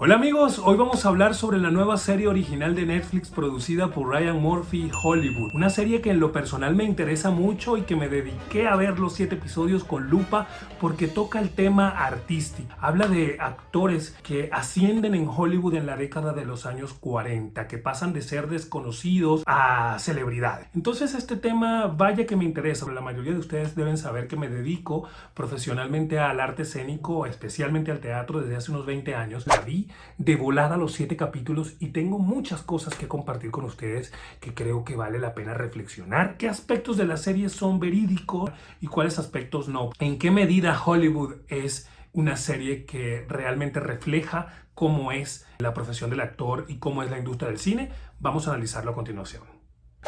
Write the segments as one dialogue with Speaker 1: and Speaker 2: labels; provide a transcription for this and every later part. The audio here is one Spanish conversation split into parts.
Speaker 1: Hola amigos, hoy vamos a hablar sobre la nueva serie original de Netflix producida por Ryan Murphy, Hollywood. Una serie que en lo personal me interesa mucho y que me dediqué a ver los 7 episodios con lupa porque toca el tema artístico. Habla de actores que ascienden en Hollywood en la década de los años 40, que pasan de ser desconocidos a celebridades. Entonces este tema vaya que me interesa. La mayoría de ustedes deben saber que me dedico profesionalmente al arte escénico, especialmente al teatro desde hace unos 20 años. La vi de volada los 7 capítulos y tengo muchas cosas que compartir con ustedes que creo que vale la pena reflexionar. ¿Qué aspectos de la serie son verídicos y cuáles aspectos no? ¿En qué medida Hollywood es una serie que realmente refleja cómo es la profesión del actor y cómo es la industria del cine? Vamos a analizarlo a continuación.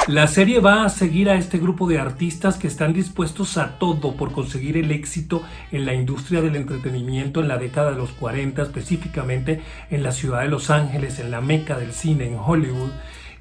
Speaker 1: La serie va a seguir a este grupo de artistas que están dispuestos a todo por conseguir el éxito en la industria del entretenimiento en la década de los 40, específicamente en la ciudad de Los Ángeles, en la meca del cine, en Hollywood.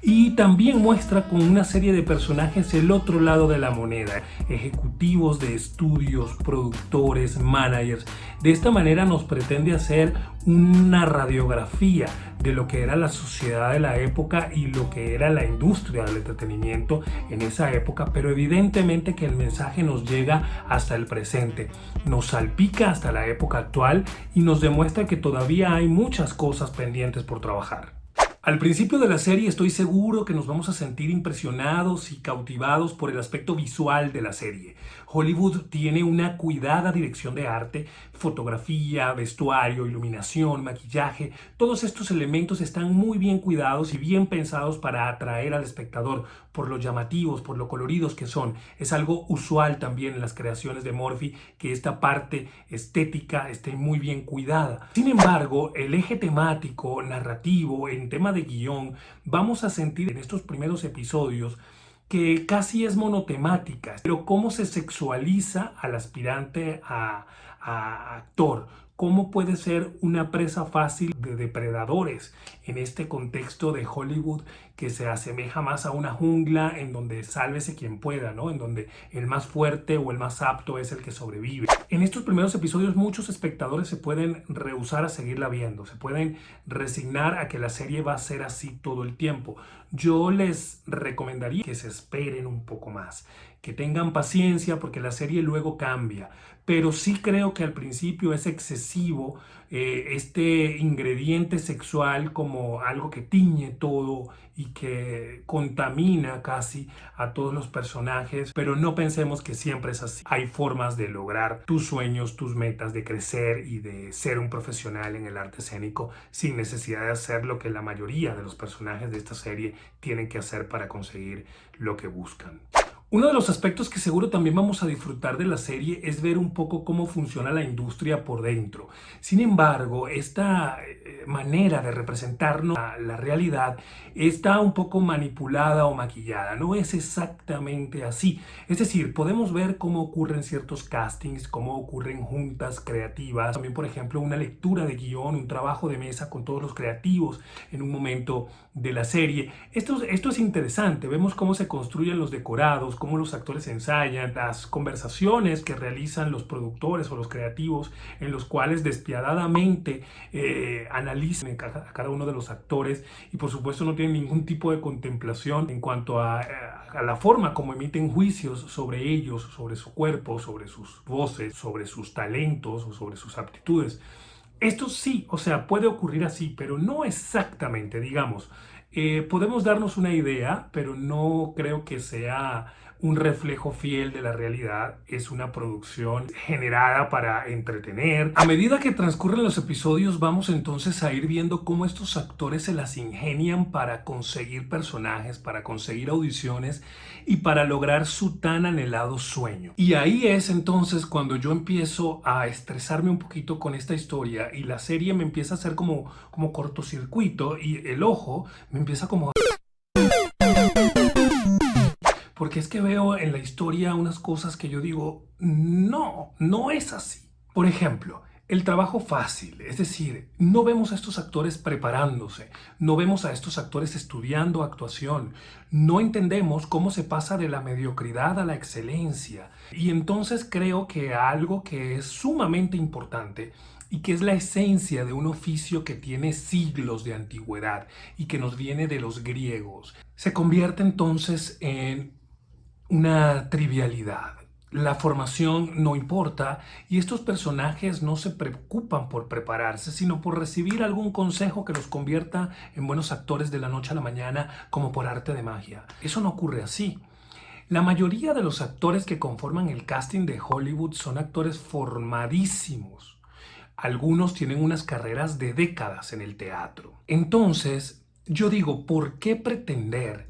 Speaker 1: Y también muestra con una serie de personajes el otro lado de la moneda, ejecutivos de estudios, productores, managers. De esta manera nos pretende hacer una radiografía de lo que era la sociedad de la época y lo que era la industria del entretenimiento en esa época, pero evidentemente que el mensaje nos llega hasta el presente, nos salpica hasta la época actual y nos demuestra que todavía hay muchas cosas pendientes por trabajar. Al principio de la serie estoy seguro que nos vamos a sentir impresionados y cautivados por el aspecto visual de la serie. Hollywood tiene una cuidada dirección de arte, fotografía, vestuario, iluminación, maquillaje. Todos estos elementos están muy bien cuidados y bien pensados para atraer al espectador por lo llamativos, por lo coloridos que son. Es algo usual también en las creaciones de Murphy que esta parte estética esté muy bien cuidada. Sin embargo, el eje temático, narrativo, en tema de guión, vamos a sentir en estos primeros episodios que casi es monotemática, pero cómo se sexualiza al aspirante a actor, cómo puede ser una presa fácil de depredadores en este contexto de Hollywood que se asemeja más a una jungla en donde sálvese quien pueda, ¿no? En donde el más fuerte o el más apto es el que sobrevive. En estos primeros episodios muchos espectadores se pueden rehusar a seguirla viendo, se pueden resignar a que la serie va a ser así todo el tiempo. Yo les recomendaría que se esperen un poco más, que tengan paciencia porque la serie luego cambia, pero sí creo que al principio es excesivo este ingrediente sexual como algo que tiñe todo y que contamina casi a todos los personajes, pero no pensemos que siempre es así. Hay formas de lograr tus sueños, tus metas, de crecer y de ser un profesional en el arte escénico sin necesidad de hacer lo que la mayoría de los personajes de esta serie tienen que hacer para conseguir lo que buscan. Uno de los aspectos que seguro también vamos a disfrutar de la serie es ver un poco cómo funciona la industria por dentro. Sin embargo, esta manera de representarnos la realidad está un poco manipulada o maquillada. No es exactamente así. Es decir, podemos ver cómo ocurren ciertos castings, cómo ocurren juntas creativas. También, por ejemplo, una lectura de guión, un trabajo de mesa con todos los creativos en un momento de la serie. Esto es interesante. Vemos cómo se construyen los decorados, cómo los actores ensayan, las conversaciones que realizan los productores o los creativos en los cuales despiadadamente analizan a cada uno de los actores y por supuesto no tienen ningún tipo de contemplación en cuanto a la forma como emiten juicios sobre ellos, sobre su cuerpo, sobre sus voces, sobre sus talentos o sobre sus aptitudes. Esto sí, o sea, puede ocurrir así, pero no exactamente, digamos. Podemos darnos una idea, pero no creo que sea un reflejo fiel de la realidad. Es una producción generada para entretener. A medida que transcurren los episodios, vamos entonces a ir viendo cómo estos actores se las ingenian para conseguir personajes, para conseguir audiciones y para lograr su tan anhelado sueño. Y ahí es entonces cuando yo empiezo a estresarme un poquito con esta historia y la serie me empieza a hacer como cortocircuito y el ojo me empieza como porque es que veo en la historia unas cosas que yo digo, no, no es así. Por ejemplo, el trabajo fácil, es decir, no vemos a estos actores preparándose, no vemos a estos actores estudiando actuación, no entendemos cómo se pasa de la mediocridad a la excelencia. Y entonces creo que algo que es sumamente importante y que es la esencia de un oficio que tiene siglos de antigüedad y que nos viene de los griegos. Se convierte entonces en una trivialidad. La formación no importa y estos personajes no se preocupan por prepararse, sino por recibir algún consejo que los convierta en buenos actores de la noche a la mañana, como por arte de magia. Eso no ocurre así. La mayoría de los actores que conforman el casting de Hollywood son actores formadísimos. Algunos tienen unas carreras de décadas en el teatro. Entonces, yo digo, ¿por qué pretender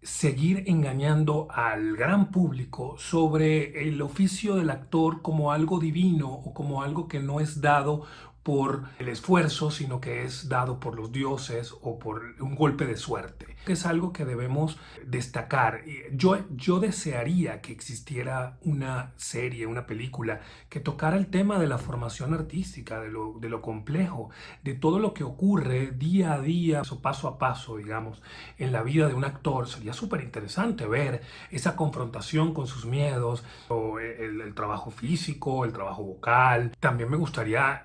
Speaker 1: seguir engañando al gran público sobre el oficio del actor como algo divino o como algo que no es dado por el esfuerzo, sino que es dado por los dioses o por un golpe de suerte? Es algo que debemos destacar. Yo desearía que existiera una serie, una película que tocara el tema de la formación artística, de lo complejo, de todo lo que ocurre día a día, o paso a paso, digamos, en la vida de un actor. Sería súper interesante ver esa confrontación con sus miedos, o el trabajo físico, el trabajo vocal. También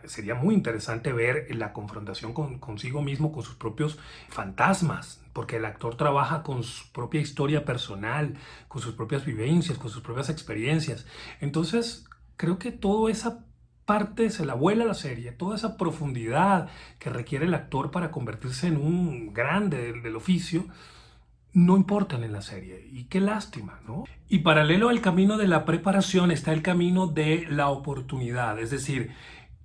Speaker 1: sería muy interesante ver la confrontación consigo mismo, con sus propios fantasmas, porque el actor trabaja con su propia historia personal, con sus propias vivencias, con sus propias experiencias. Entonces, creo que toda esa parte se la vuela la serie, toda esa profundidad que requiere el actor para convertirse en un grande del oficio, no importan en la serie. Y qué lástima, ¿no? Y paralelo al camino de la preparación está el camino de la oportunidad, es decir,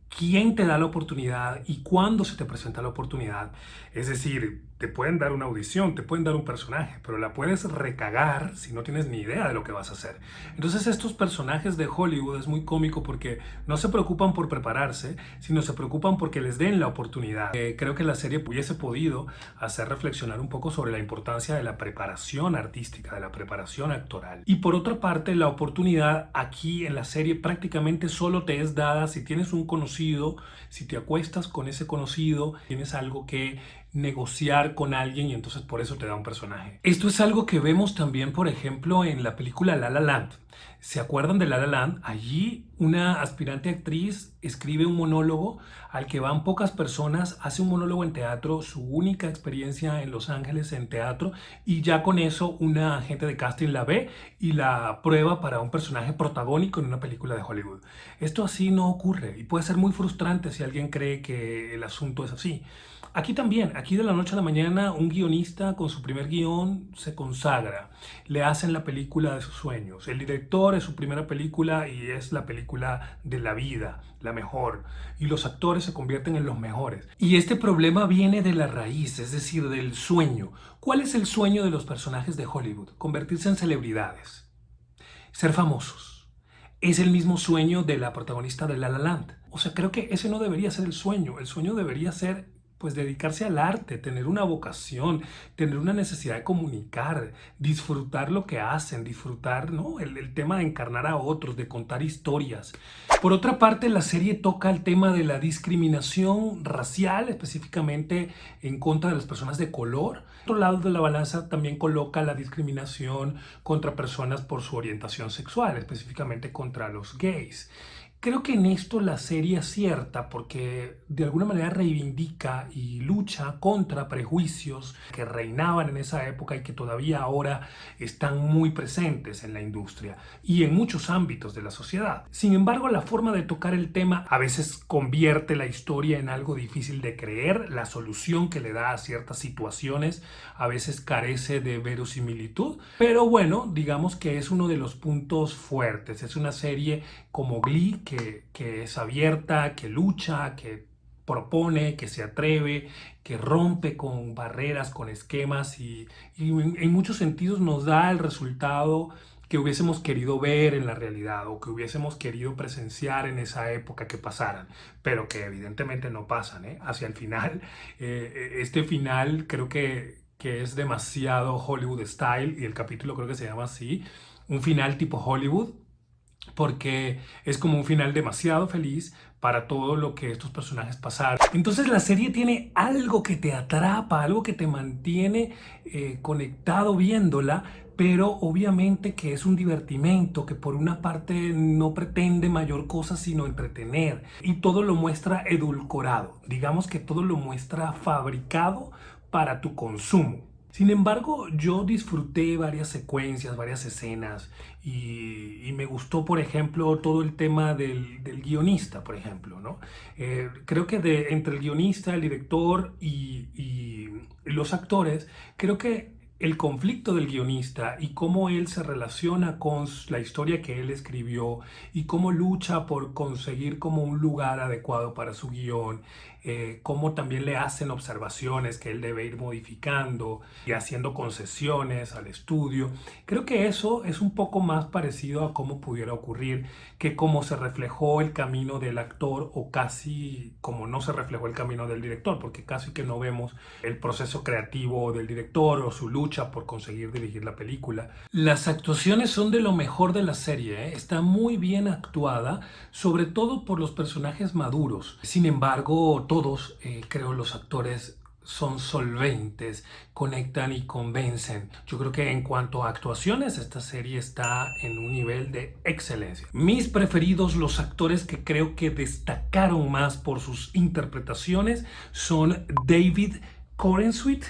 Speaker 1: quién te da la oportunidad y cuándo se te presenta la oportunidad. Es decir, te pueden dar una audición, te pueden dar un personaje, pero la puedes recagar si no tienes ni idea de lo que vas a hacer. Entonces estos personajes de Hollywood es muy cómico porque no se preocupan por prepararse, sino se preocupan porque les den la oportunidad. Creo que la serie hubiese podido hacer reflexionar un poco sobre la importancia de la preparación artística, de la preparación actoral. Y por otra parte, la oportunidad aquí en la serie prácticamente solo te es dada si tienes un conocido, si te acuestas con ese conocido, tienes algo que negociar con alguien y entonces por eso te da un personaje. Esto es algo que vemos también, por ejemplo, en la película La La Land. ¿Se acuerdan de La La Land? Allí una aspirante actriz escribe un monólogo al que van pocas personas, hace un monólogo en teatro, su única experiencia en Los Ángeles en teatro, y ya con eso una agente de casting la ve y la prueba para un personaje protagónico en una película de Hollywood. Esto así no ocurre y puede ser muy frustrante si alguien cree que el asunto es así. Aquí también, aquí de la noche a la mañana, un guionista con su primer guión se consagra. Le hacen la película de sus sueños. El director es su primera película y es la película de la vida, la mejor. Y los actores se convierten en los mejores. Y este problema viene de la raíz, es decir, del sueño. ¿Cuál es el sueño de los personajes de Hollywood? Convertirse en celebridades. Ser famosos. Es el mismo sueño de la protagonista de La La Land. O sea, creo que ese no debería ser el sueño. El sueño debería ser, pues, dedicarse al arte, tener una vocación, tener una necesidad de comunicar, disfrutar lo que hacen, disfrutar, ¿no? el tema de encarnar a otros, de contar historias. Por otra parte, la serie toca el tema de la discriminación racial, específicamente en contra de las personas de color. Por otro lado de la balanza también coloca la discriminación contra personas por su orientación sexual, específicamente contra los gays. Creo que en esto la serie acierta porque de alguna manera reivindica y lucha contra prejuicios que reinaban en esa época y que todavía ahora están muy presentes en la industria y en muchos ámbitos de la sociedad. Sin embargo, la forma de tocar el tema a veces convierte la historia en algo difícil de creer. La solución que le da a ciertas situaciones a veces carece de verosimilitud, pero bueno, digamos que es uno de los puntos fuertes. Es una serie como Glee que es abierta, que lucha, que propone, que se atreve, que rompe con barreras, con esquemas y en muchos sentidos nos da el resultado que hubiésemos querido ver en la realidad o que hubiésemos querido presenciar en esa época que pasaran, pero que evidentemente no pasan, ¿eh? Hacia el final, este final creo que es demasiado Hollywood style y el capítulo creo que se llama así, un final tipo Hollywood, porque es como un final demasiado feliz para todo lo que estos personajes pasaron. Entonces la serie tiene algo que te atrapa, algo que te mantiene conectado viéndola, pero obviamente que es un divertimento que por una parte no pretende mayor cosa sino entretener, y todo lo muestra edulcorado, digamos que todo lo muestra fabricado para tu consumo. Sin embargo, yo disfruté varias secuencias, varias escenas y me gustó, por ejemplo, todo el tema del guionista, por ejemplo, ¿no? Creo que entre el guionista, el director y los actores, creo que el conflicto del guionista y cómo él se relaciona con la historia que él escribió y cómo lucha por conseguir como un lugar adecuado para su guión, cómo también le hacen observaciones que él debe ir modificando y haciendo concesiones al estudio. Creo que eso es un poco más parecido a cómo pudiera ocurrir que cómo se reflejó el camino del actor, o casi como no se reflejó el camino del director, porque casi que no vemos el proceso creativo del director o su lucha por conseguir dirigir la película. Las actuaciones son de lo mejor de la serie, ¿eh? Está muy bien actuada, sobre todo por los personajes maduros. Sin embargo, todos, creo, los actores son solventes, conectan y convencen. Yo creo que en cuanto a actuaciones, esta serie está en un nivel de excelencia. Mis preferidos, los actores que creo que destacaron más por sus interpretaciones, son David Corenswet,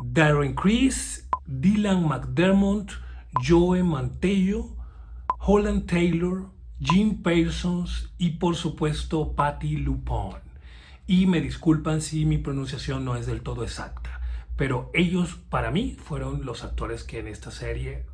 Speaker 1: Darren Criss, Dylan McDermott, Joe Mantello, Holland Taylor, Jim Parsons y por supuesto Patti LuPone. Y me disculpan si mi pronunciación no es del todo exacta, pero ellos para mí fueron los actores que en esta serie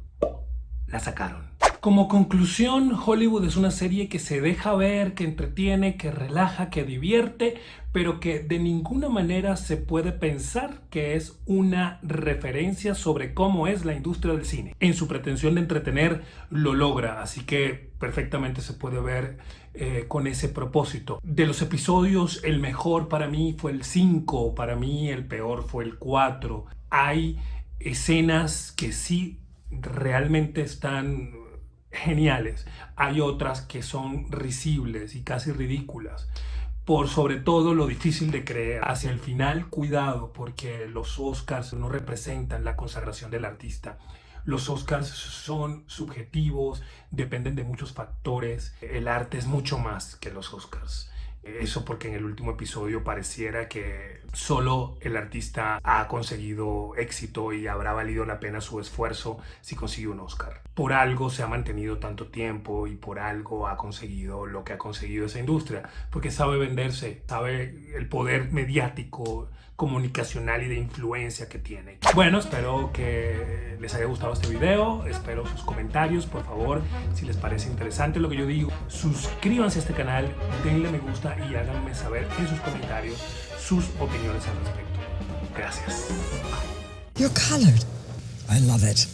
Speaker 1: la sacaron. Como conclusión, Hollywood es una serie que se deja ver, que entretiene, que relaja, que divierte, pero que de ninguna manera se puede pensar que es una referencia sobre cómo es la industria del cine. En su pretensión de entretener lo logra, así que perfectamente se puede ver con ese propósito. De los episodios, el mejor para mí fue el 5, para mí el peor fue el 4. Hay escenas que sí realmente están geniales, hay otras que son risibles y casi ridículas, por sobre todo lo difícil de creer. Hacia el final, cuidado, porque los Oscars no representan la consagración del artista. Los Oscars son subjetivos, dependen de muchos factores. El arte es mucho más que los Oscars. Eso porque en el último episodio pareciera que solo el artista ha conseguido éxito y habrá valido la pena su esfuerzo si consigue un Oscar. Por algo se ha mantenido tanto tiempo y por algo ha conseguido lo que ha conseguido esa industria, porque sabe venderse, sabe el poder mediático, comunicacional y de influencia que tiene. Bueno, espero que les haya gustado este video, espero sus comentarios, por favor, si les parece interesante lo que yo digo, suscríbanse a este canal, denle me gusta y háganme saber en sus comentarios sus opiniones al respecto. Gracias.
Speaker 2: You're colored. I love it.